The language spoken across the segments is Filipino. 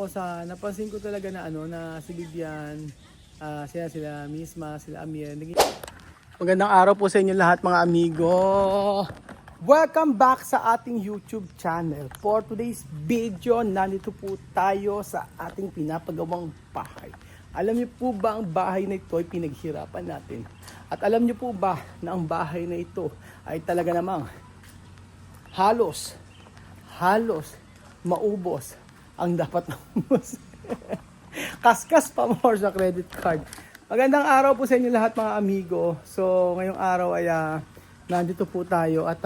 Napansin ko talaga na na si Vivian, sila Misma, sila Amir. Magandang araw po sa inyo lahat mga amigo. Welcome back sa ating YouTube channel. For today's video, nandito po tayo sa ating pinapagawang bahay. Alam niyo po ba ang bahay na ito ay pinaghirapan natin? At alam niyo po ba na ang bahay na ito ay talaga namang halos maubos ang dapat naubos. Kaskas pa more sa credit card. Magandang araw po sa inyo lahat mga amigo. So ngayong araw ay nandito po tayo at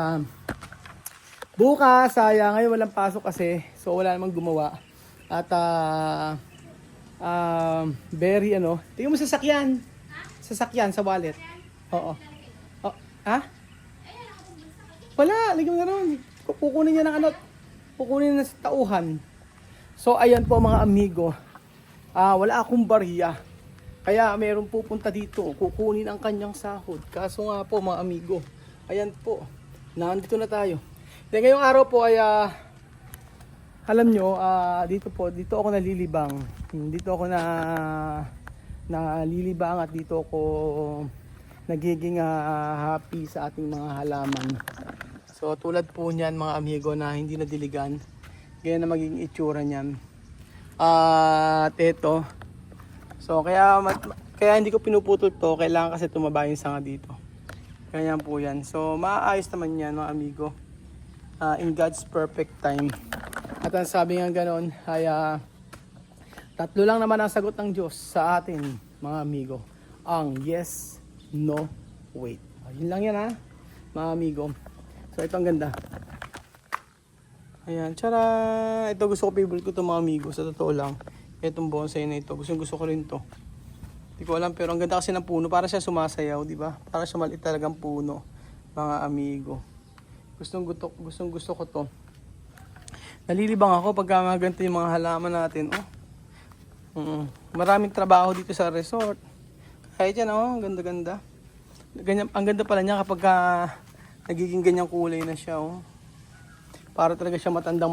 bukas ngayon walang pasok kasi so wala namang gumawa. At very tingnan mo sasakyan. Sasakyan sa wallet. Oo. Oh, ha? Wala, lagyan mo na ron. Kukunin niya ng kukunin na sa tauhan. So ayan po mga amigo, wala akong barya. Kaya mayroong pupunta dito, kukunin ang kanyang sahod. Kaso nga po mga amigo, ayan po, nandito na tayo. Then ngayong araw po ay, alam nyo, dito ako nalilibang. Dito ako nalilibang at dito ako nagiging happy sa ating mga halaman. So tulad po niyan mga amigo na hindi nadiligan. Ganyan na magiging itsura niyan. At ito. So kaya hindi ko pinuputol to. Kailangan kasi tumaba yung sanga dito. Kaya po yan. So maayos naman yan mga amigo. In God's perfect time. At ang sabi nga ganon ay tatlo lang naman ang sagot ng Diyos sa atin mga amigo. Ang yes, no, wait. Yun lang yan mga amigo. So ito ang ganda. Ayan, tara! Ito gusto ko, favorite ko ito mga amigo, sa totoo lang. Itong bonsai na ito, gusto ko rin to. Hindi ko alam, pero ang ganda kasi ng puno, para siya sumasayaw, di ba? Para siya maliit talagang puno, mga amigo. Gustong gusto ko to. Nalilibang ako pag ganito yung mga halaman natin, Maraming trabaho dito sa resort. Kaya dyan, ganda-ganda. Ang ganda pala niya kapag nagiging ganyang kulay na siya, Para talaga siya matanda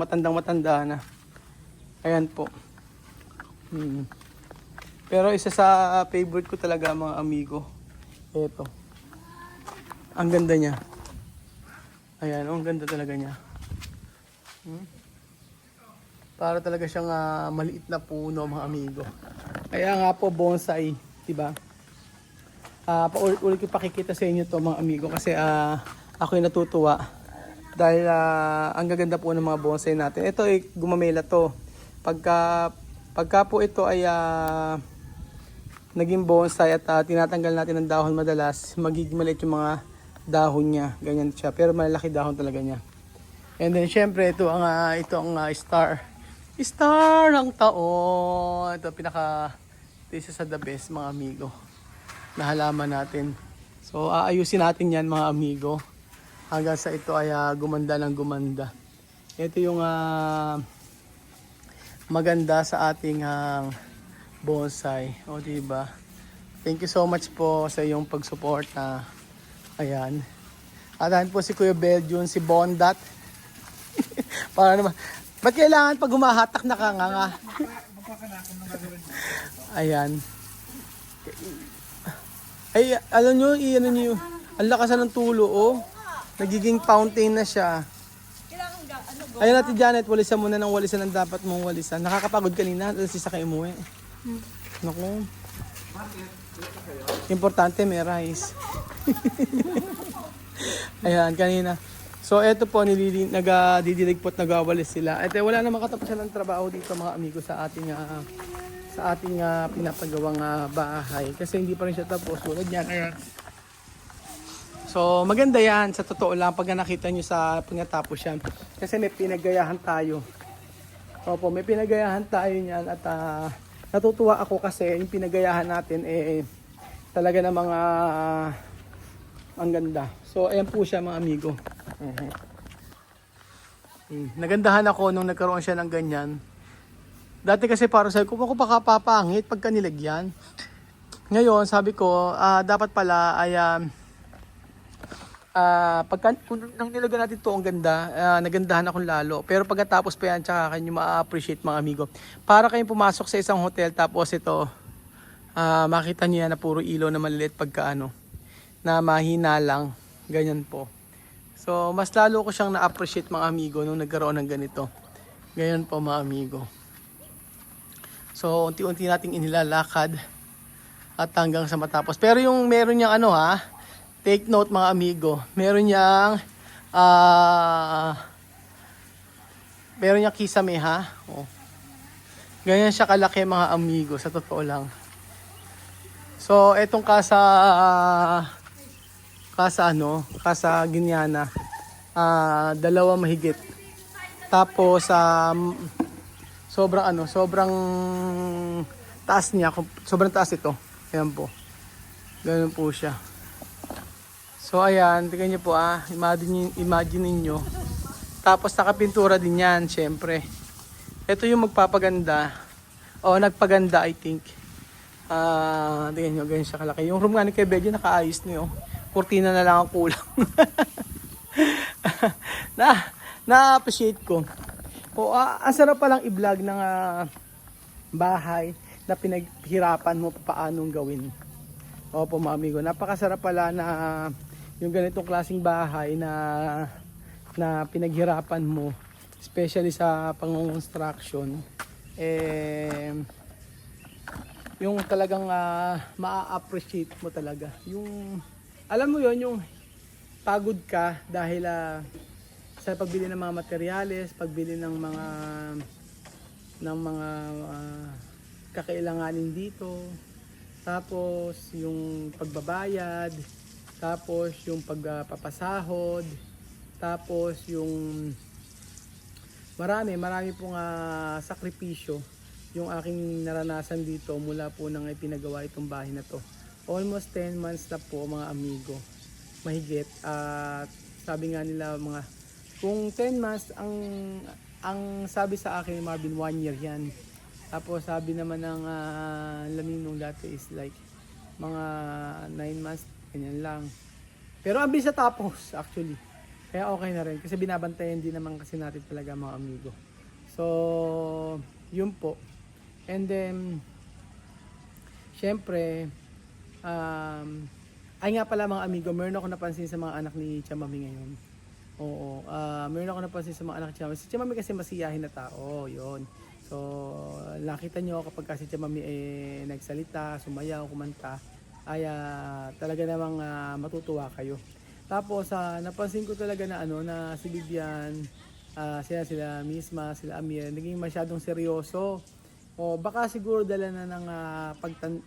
na. Ayan po. Pero isa sa favorite ko talaga mga amigo. Ito. Ang ganda niya. Ayan, ang ganda talaga niya. Para talaga siyang maliit na puno mga amigo. Kaya nga po bonsai, 'di ba? Ulit ko pakikita sa inyo 'to mga amigo kasi ako'y natutuwa. Dahil ang gaganda po ng mga bonsai natin. Ito ay gumamela to. Pagka po ito ay naging bonsai at tinatanggal natin ng dahon madalas, magiging maliit yung mga dahon niya. Ganyan siya. Pero malaki dahon talaga niya. And then syempre ito ang star. Star ng taon. Ito isa sa the best mga amigo. Na halaman natin. So aayusin natin yan mga amigo. Hanggang sa ito ay gumanda ng gumanda. Ito yung maganda sa ating bonsai. O diba? Thank you so much po sa iyong pagsuporta. Ayan. At po si Kuya Belgian, si Bondat. Para naman. Ba't kailangan pag humahatak na ka nga? Ayan. Ay, alam nyo, ang lakas ng tulo, Nagiging fountain na siya. Ayun natin Janet, walisan muna ng walisan ang dapat mong walisan. Nakakapagod kanina, tapos sisakay umuwi. Naku. Importante may rice. Ayan, kanina. So eto po, nagdidilig po at nagawalis sila. At wala na makatapusan ng trabaho dito mga amigo sa ating pinapagawang bahay. Kasi hindi pa rin siya tapos. Tulad yan, ayan. So maganda yan sa totoo lang pag nakita nyo sa pagkatapos yan. Kasi may pinagayahan tayo. Opo, may pinagayahan tayo niyan at natutuwa ako kasi yung pinagayahan natin talaga na mga ang ganda. So ayan po siya mga amigo. Nagandahan ako nung nagkaroon siya ng ganyan. Dati kasi para sa ko baka papangit pagka nilagyan. Ngayon sabi ko dapat pala ay Pagka nang nilagyan natin to ang ganda, nagandahan akong lalo. Pero pagkatapos pa yan, tsaka kanyo ma-appreciate mga amigo. Para kayong pumasok sa isang hotel tapos ito, makita niyo yan na puro ilaw na maliliit pagka ano, na mahina lang, ganyan po. So mas lalo ko siyang na-appreciate mga amigo nung nagkaroon ng ganito. Ganyan po mga amigo. So unti-unti nating inilalakad at hanggang sa matapos. Pero yung meron niyang ano ha, take note mga amigo, meron niyang kisame ha. Oh. Ganyan siya kalaki mga amigo, sa totoo lang. So etong Casa Guiana, dalawa mahigit. Tapos sobrang taas niya, sobrang taas ito. Ayan po. Ganun po siya. So ayan, tingnan niyo po imagine niyo. Tapos nakapintura din yan, syempre. Ito yung magpapaganda. O nagpaganda I think. Tingnan niyo, ganyan siya kalaki. Yung room nga ni Kuya Benji nakaayos niyo. Kurtina na lang ang kulang. Na-appreciate ko. O, ang sarap palang i-vlog ng bahay na pinaghirapan mo paanong gawin. Opo mga amigo, napakasarap pala na yung ganitong klaseng bahay na pinaghirapan mo, especially sa pang-construction, yung talagang ma-appreciate mo talaga. Yung, alam mo yon, yung pagod ka dahil sa pagbili ng mga materyales, pagbili ng mga kakailanganin dito, tapos yung pagbabayad, tapos yung pagpapasahod, tapos yung marami pong sakripisyo yung aking naranasan dito mula po nang ipinagawa itong bahay na to. Almost 10 months na po mga amigo, mahigit. At sabi nga nila kung 10 months ang sabi sa akin Marvin, 1 year yan. Tapos sabi naman ng lamin nung dati is like mga 9 months, ganyan lang. Pero ang bilis tapos actually. Kaya okay na rin kasi binabantayan din naman kasi natin talaga mga amigo. So, yun po. And then, syempre, ay nga pala mga amigo, meron ako napansin sa mga anak ni Chamami ngayon. Oo, meron ako napansin sa mga anak ni Chamami. Si Chamami kasi masiyahin na tao, yun. So, nakita nyo kapag kasi Chamami nagsalita, sumayaw, kumanta, ay talaga namang matutuwa kayo. Tapos, napansin ko talaga na na si Bibian, sila Misma, sila Amir, naging masyadong seryoso. O baka siguro dala na ng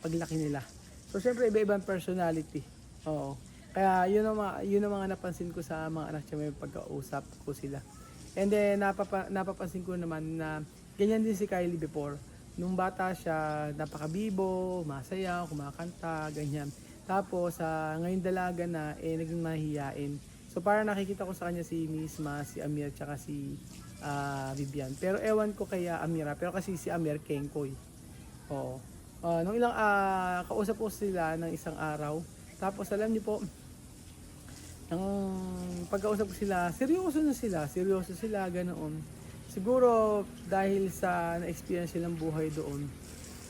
paglaki nila. So, syempre iba-ibang personality. Oo. Kaya yun ang mga napansin ko sa mga anak niya, may pagkausap ko sila. And then napapansin ko naman na ganyan din si Kylie before. Nung bata siya, napakabibo, masayaw, kumakanta, ganyan. Tapos ngayon dalaga na naging mahihiyain. So para nakikita ko sa kanya si Misma, si Amir, tsaka si Vivian. Pero ewan ko kaya Amira, pero kasi si Amir Kengkoy. Oo. Nung ilang kausap ko sila ng isang araw. Tapos alam niyo po, nang pagkausap ko sila, seryoso sila, ganoon. Siguro dahil sa na-experience silang buhay doon,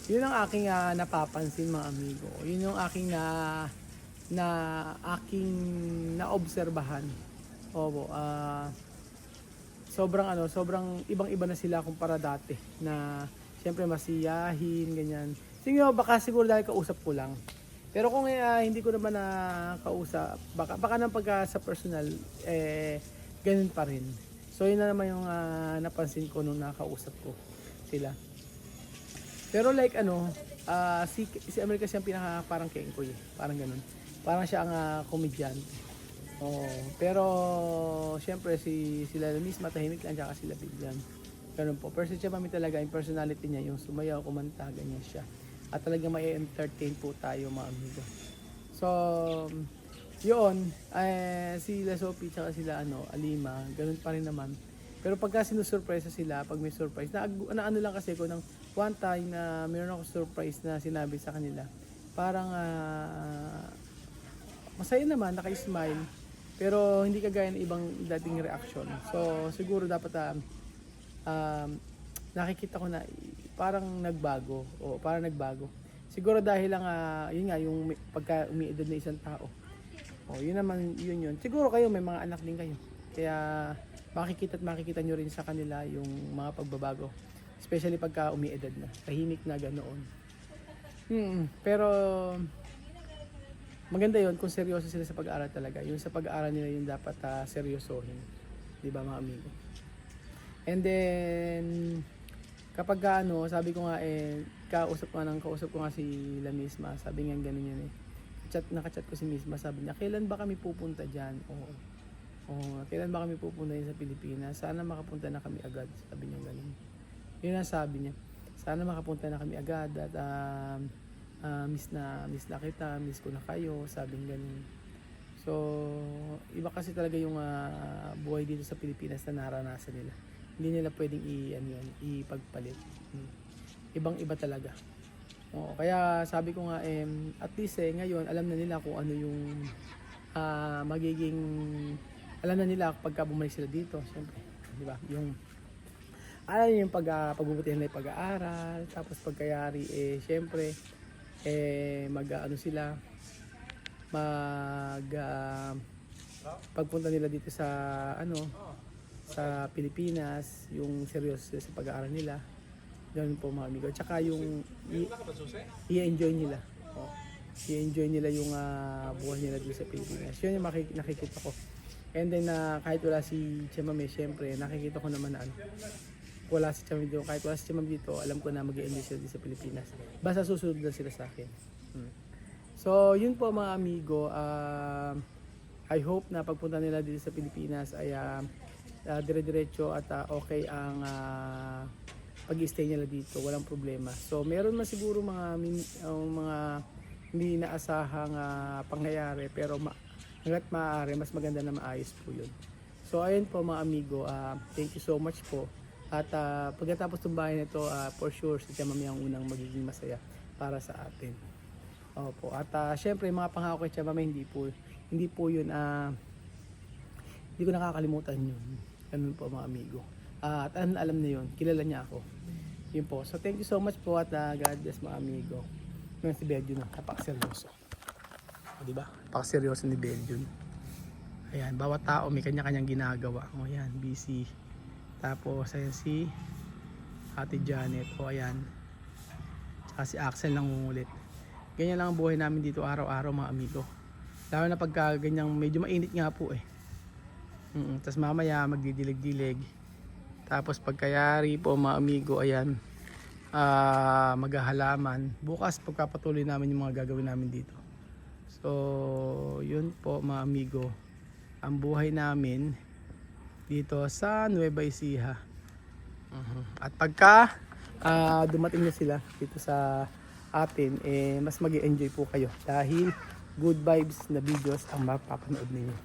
yun ang aking napapansin mga amigo. Yun yung aking naobserbahan. Opo, sobrang ibang-iba na sila kumpara dati na siyempre masiyahin, ganyan. Siguro dahil kausap ko lang. Pero kung hindi ko naman kausap, baka nang pagka sa personal, ganun pa rin. So yun na naman yung napansin ko nung nakausap ko sila. Pero like si America siyang pinaka parang Kengkoy, parang ganun. Parang siya ang komedyante. Oh, pero siyempre sila misma tahimik lang, tsaka sila bigyan. Ganun po. Pero si Chamami talaga, yung personality niya, yung sumayaw, kumanta, ganyan siya. At talaga may entertain po tayo mga amigo. So, yun, sila Sophie tsaka sila Alima, ganun pa rin naman. Pero pagka sinusurpresa sila, pag may surprise, na lang kasi ko ng one time na meron ako surprise na sinabi sa kanila. Parang masaya naman, naka-smile. Pero hindi kagaya ng ibang dating reaction. So siguro dapat nakikita ko na parang nagbago o parang nagbago. Siguro dahil lang yun nga yung pagka umiidad na isang tao. O yun naman yun. Siguro kayo may mga anak din kayo. Kaya makikita nyo rin sa kanila yung mga pagbabago. Especially pagka umiidad na. Tahimik na ganoon. Pero maganda yun kung seryoso sila sa pag-aaral talaga. Yung sa pag-aaral nila yung dapat seryosohin. Di ba mga amigo? And then, kapag sabi ko nga kausap ko nga si La Misma. Sabi nga ganun yun nakachat ko si Misma. Sabi niya, kailan ba kami pupunta dyan? Kailan ba kami pupunta dyan sa Pilipinas? Sana makapunta na kami agad. Sabi niya ganun. Yun ang sabi niya. Sana makapunta na kami agad at miss na kita, miss ko na kayo, sabing ganun. So, iba kasi talaga yung buhay dito sa Pilipinas na naranasan nila. Hindi nila pwedeng ipagpalit. Ibang-iba talaga. Kaya sabi ko nga, at least ngayon, alam na nila kung ano yung magiging, alam na nila pagka bumalik sila dito, syempre, di ba? Alam niyo yung pagbubutihan nila yung pag-aaral, tapos pagkayari, syempre, pagpunta nila dito sa sa Pilipinas, yung seryoso sila sa pag-aaral nila. Ganun po mga amigo. Tsaka yung i-enjoy nila. I-enjoy nila yung buhay nila dito sa Pilipinas. Yun yung nakikita ko. And then kahit wala si Chamame, syempre nakikita ko naman na wala si Chamame dito. Kahit wala si Chamame dito, alam ko na mag-i-enjoy sila dito sa Pilipinas. Basta susunod na sila sa akin. So yun po mga amigo. I hope na pagpunta nila dito sa Pilipinas ay dire-diretso at okay ang pag-stay nila dito, walang problema. So meron man siguro mga hindi inaasahang pangyayari, pero hangga't maaari mas maganda na maayos po yun. So ayun po mga amigo, thank you so much po. At pagkatapos ng bahay nito, for sure si Chamame ang unang magiging masaya para sa atin. Opo. At syempre mga pangako kay Chamame, hindi po yun, hindi ko nakakalimutan yun. Ganun po mga amigo. At alam na yun, kilala niya ako. Yun po. So thank you so much po at God bless mga amigo. Ngayon si Belgium na, napakaseryoso. Diba? Napakaseryoso ni Belgium. Ayan, bawat tao may kanya-kanyang ginagawa. Ayan, busy. Tapos ayan si Ate Janet. Ayan. Tsaka si Axel nangungulit. Ganyan lang ang buhay namin dito araw-araw mga amigo. Lalo na pagka ganyang medyo mainit nga po Tapos mamaya magdidilig-dilig. Tapos pagkayari po mga amigo, ayan, maghahalaman. Bukas pagkapatuloy namin yung mga gagawin namin dito. So yun po mga amigo, ang buhay namin dito sa Nueva Ecija. At pagka dumating na sila dito sa atin, mas mag-enjoy po kayo dahil good vibes na videos ang mapapanood ninyo.